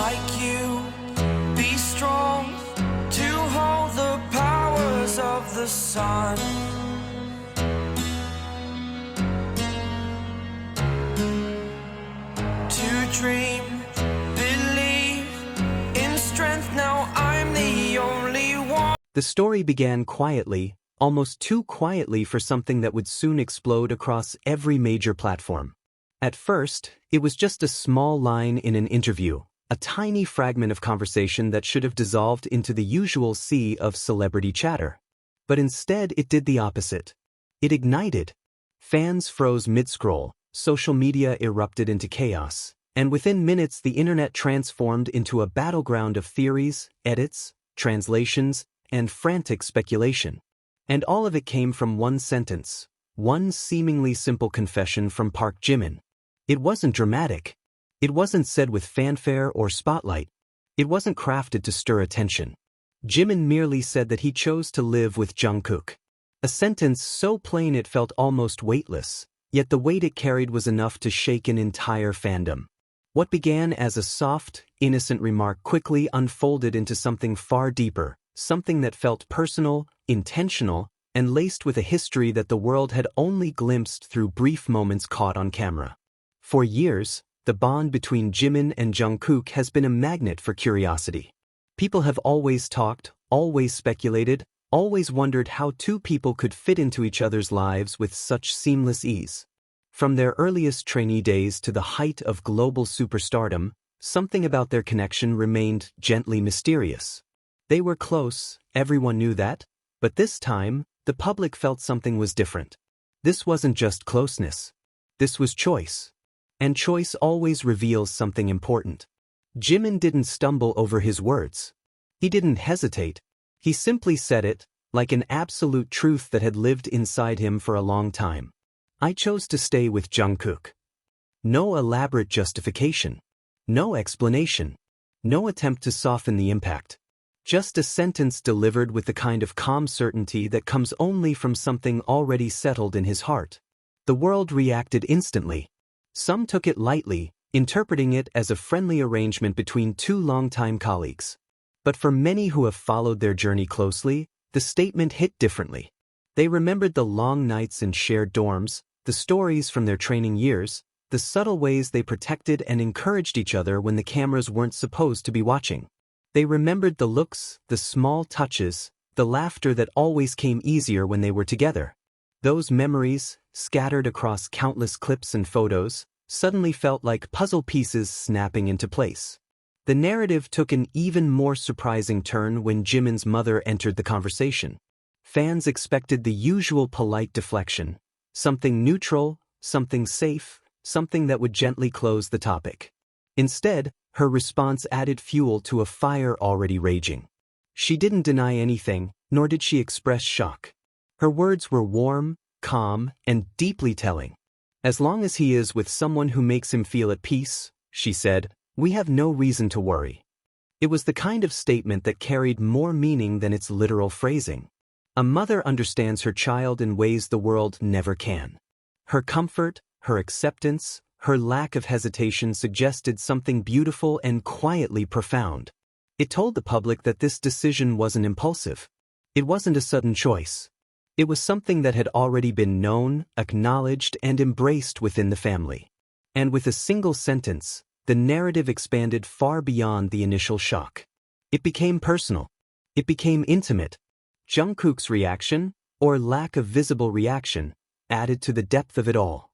like you. Be strong to hold the powers of the sun. To dream, believe in strength. Now I'm the only one. The story began quietly, almost too quietly for something that would soon explode across every major platform. At first, it was just a small line in an interview, a tiny fragment of conversation that should have dissolved into the usual sea of celebrity chatter. But instead, it did the opposite. It ignited. Fans froze mid-scroll, social media erupted into chaos, and within minutes the internet transformed into a battleground of theories, edits, translations, and frantic speculation. And all of it came from one sentence, one seemingly simple confession from Park Jimin. It wasn't dramatic. It wasn't said with fanfare or spotlight. It wasn't crafted to stir attention. Jimin merely said that he chose to live with Jungkook. A sentence so plain it felt almost weightless, yet the weight it carried was enough to shake an entire fandom. What began as a soft, innocent remark quickly unfolded into something far deeper, something that felt personal, intentional, and laced with a history that the world had only glimpsed through brief moments caught on camera. For years, the bond between Jimin and Jungkook has been a magnet for curiosity. People have always talked, always speculated, always wondered how two people could fit into each other's lives with such seamless ease. From their earliest trainee days to the height of global superstardom, something about their connection remained gently mysterious. They were close, everyone knew that, but this time, the public felt something was different. This wasn't just closeness. This was choice. And choice always reveals something important. Jimin didn't stumble over his words. He didn't hesitate. He simply said it, like an absolute truth that had lived inside him for a long time. I chose to stay with Jungkook. No elaborate justification. No explanation. No attempt to soften the impact. Just a sentence delivered with the kind of calm certainty that comes only from something already settled in his heart. The world reacted instantly. Some took it lightly, interpreting it as a friendly arrangement between two longtime colleagues. But for many who have followed their journey closely, the statement hit differently. They remembered the long nights in shared dorms, the stories from their training years, the subtle ways they protected and encouraged each other when the cameras weren't supposed to be watching. They remembered the looks, the small touches, the laughter that always came easier when they were together. Those memories, scattered across countless clips and photos, suddenly felt like puzzle pieces snapping into place. The narrative took an even more surprising turn when Jimin's mother entered the conversation. Fans expected the usual polite deflection, something neutral, something safe, something that would gently close the topic. Instead, her response added fuel to a fire already raging. She didn't deny anything, nor did she express shock. Her words were warm, calm, and deeply telling. As long as he is with someone who makes him feel at peace, she said, we have no reason to worry. It was the kind of statement that carried more meaning than its literal phrasing. A mother understands her child in ways the world never can. Her comfort, her acceptance, her lack of hesitation suggested something beautiful and quietly profound. It told the public that this decision wasn't impulsive. It wasn't a sudden choice. It was something that had already been known, acknowledged, and embraced within the family. And with a single sentence, the narrative expanded far beyond the initial shock. It became personal. It became intimate. Jungkook's reaction, or lack of visible reaction, added to the depth of it all.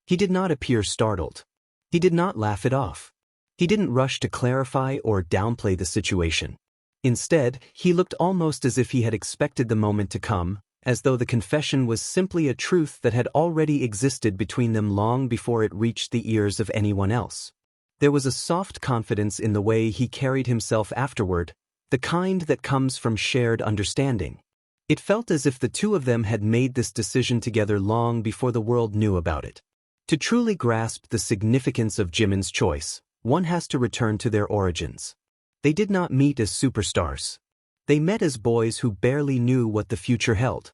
He did not appear startled. He did not laugh it off. He didn't rush to clarify or downplay the situation. Instead, he looked almost as if he had expected the moment to come, as though the confession was simply a truth that had already existed between them long before it reached the ears of anyone else. There was a soft confidence in the way he carried himself afterward, the kind that comes from shared understanding. It felt as if the two of them had made this decision together long before the world knew about it. To truly grasp the significance of Jimin's choice, one has to return to their origins. They did not meet as superstars. They met as boys who barely knew what the future held.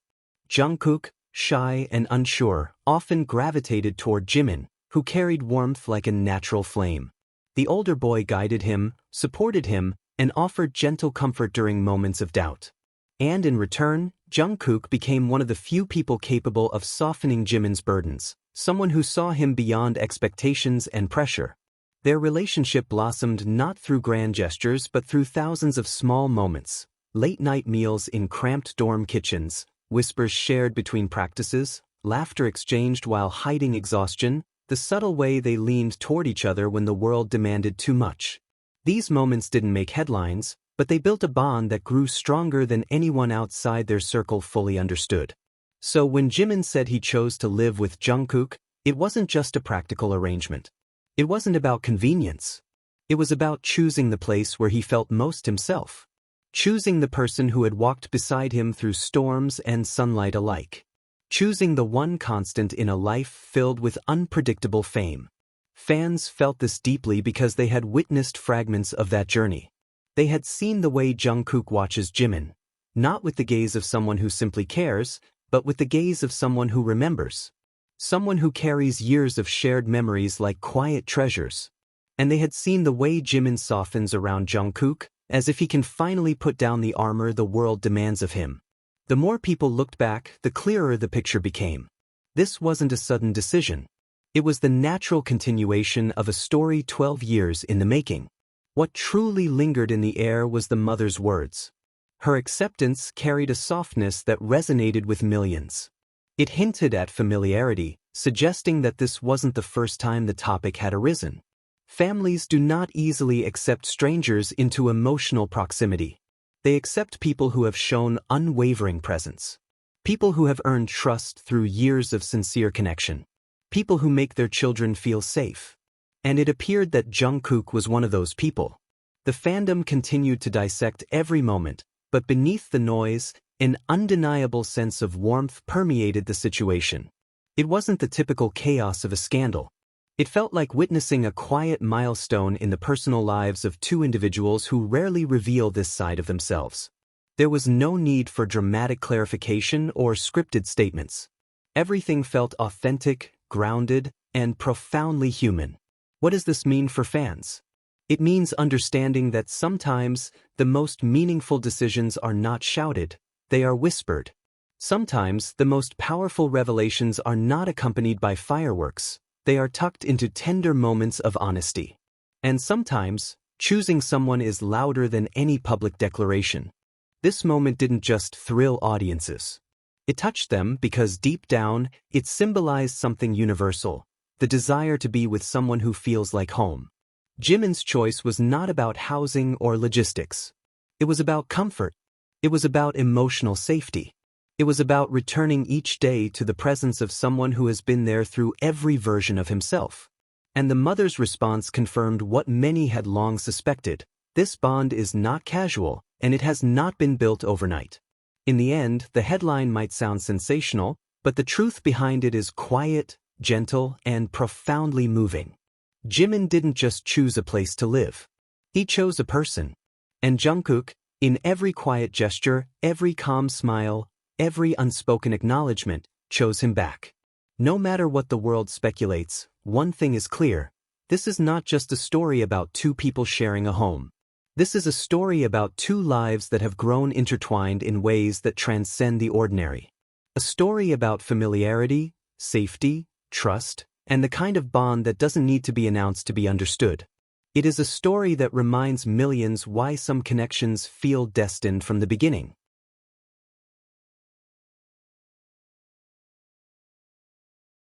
Jungkook, shy and unsure, often gravitated toward Jimin, who carried warmth like a natural flame. The older boy guided him, supported him, and offered gentle comfort during moments of doubt. And in return, Jungkook became one of the few people capable of softening Jimin's burdens, someone who saw him beyond expectations and pressure. Their relationship blossomed not through grand gestures but through thousands of small moments, late-night meals in cramped dorm kitchens, whispers shared between practices, laughter exchanged while hiding exhaustion, the subtle way they leaned toward each other when the world demanded too much. These moments didn't make headlines, but they built a bond that grew stronger than anyone outside their circle fully understood. So when Jimin said he chose to live with Jungkook, it wasn't just a practical arrangement. It wasn't about convenience. It was about choosing the place where he felt most himself. Choosing the person who had walked beside him through storms and sunlight alike. Choosing the one constant in a life filled with unpredictable fame. Fans felt this deeply because they had witnessed fragments of that journey. They had seen the way Jungkook watches Jimin, not with the gaze of someone who simply cares, but with the gaze of someone who remembers. Someone who carries years of shared memories like quiet treasures. And they had seen the way Jimin softens around Jungkook, as if he can finally put down the armor the world demands of him. The more people looked back, the clearer the picture became. This wasn't a sudden decision. It was the natural continuation of a story 12 years in the making. What truly lingered in the air was the mother's words. Her acceptance carried a softness that resonated with millions. It hinted at familiarity, suggesting that this wasn't the first time the topic had arisen. Families do not easily accept strangers into emotional proximity. They accept people who have shown unwavering presence. People who have earned trust through years of sincere connection. People who make their children feel safe. And it appeared that Jungkook was one of those people. The fandom continued to dissect every moment, but beneath the noise, an undeniable sense of warmth permeated the situation. It wasn't the typical chaos of a scandal. It felt like witnessing a quiet milestone in the personal lives of two individuals who rarely reveal this side of themselves. There was no need for dramatic clarification or scripted statements. Everything felt authentic, grounded, and profoundly human. What does this mean for fans? It means understanding that sometimes the most meaningful decisions are not shouted, they are whispered. Sometimes the most powerful revelations are not accompanied by fireworks. They are tucked into tender moments of honesty. And sometimes, choosing someone is louder than any public declaration. This moment didn't just thrill audiences. It touched them because deep down, it symbolized something universal, the desire to be with someone who feels like home. Jimin's choice was not about housing or logistics. It was about comfort. It was about emotional safety. It was about returning each day to the presence of someone who has been there through every version of himself. And the mother's response confirmed what many had long suspected. This bond is not casual, and it has not been built overnight. In the end, the headline might sound sensational, but the truth behind it is quiet, gentle, and profoundly moving. Jimin didn't just choose a place to live. He chose a person. And Jungkook, in every quiet gesture, every calm smile, every unspoken acknowledgement, chose him back. No matter what the world speculates, one thing is clear. This is not just a story about two people sharing a home. This is a story about two lives that have grown intertwined in ways that transcend the ordinary. A story about familiarity, safety, trust, and the kind of bond that doesn't need to be announced to be understood. It is a story that reminds millions why some connections feel destined from the beginning.